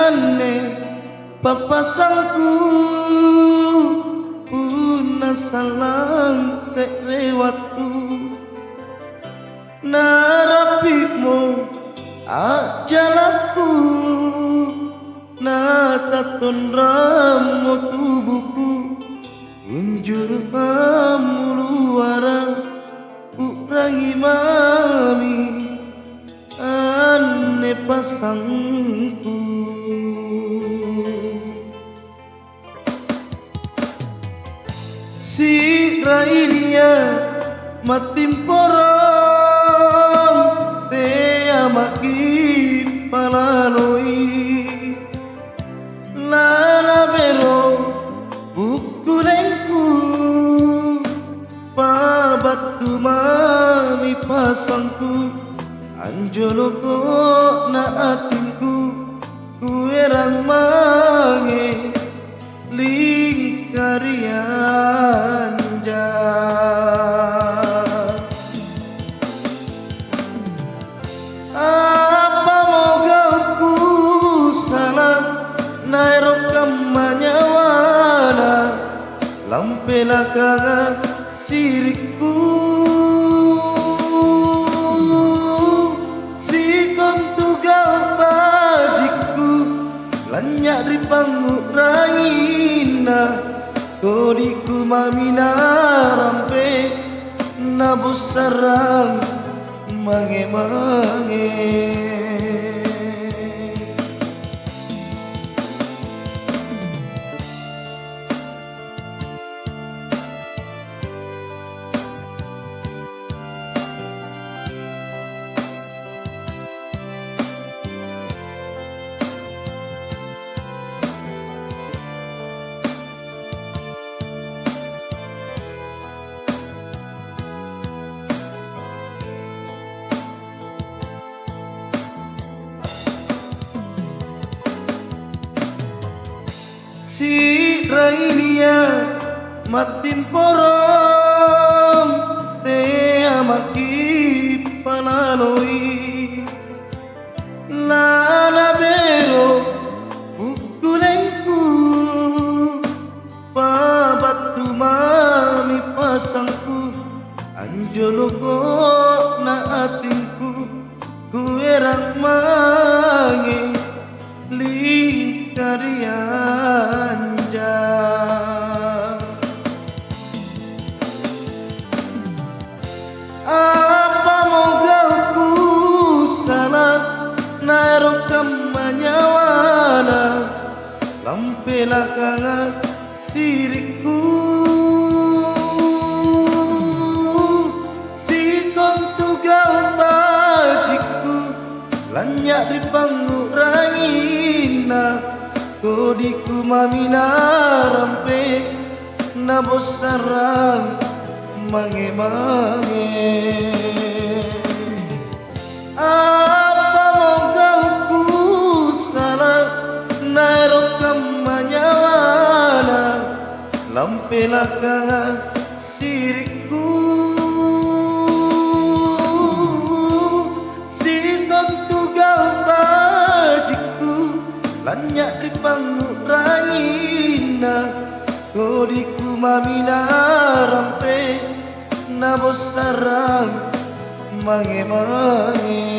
ane papasangku una salang sekrewatu narapimu ajalahku nataton ramu tubuhku unjur luara urangi mami ane pasangku si rainia matim porong te amaki palaloi lana bero bukulengku pabatu mami pasangku anjoloko na atinku kuerang mange lingkarian apa moga ku salah nairo kamanyawana lampela kaga siriku si kontugau bajiku lanyak di pangurangina kodiku mamina rampe nabus sarang mange-mange si rainia matin porong te amaki panaloi lana bero bukulengku pabatu mami pasangku anjoloko na atinku kuerang mange lingkarian apa moga ku salah nairo kamanyawana lampela kanga siriku si kontugau bajiku lanyak di pangurangina kodiku mamina rampe nabos sarang mange-mange apa moga ku salah nairo kamanyawana lampela kanga siriku si kontugau bajiku lanyak di pangurangina kodiku mamina rampe nabos sarang mange-mange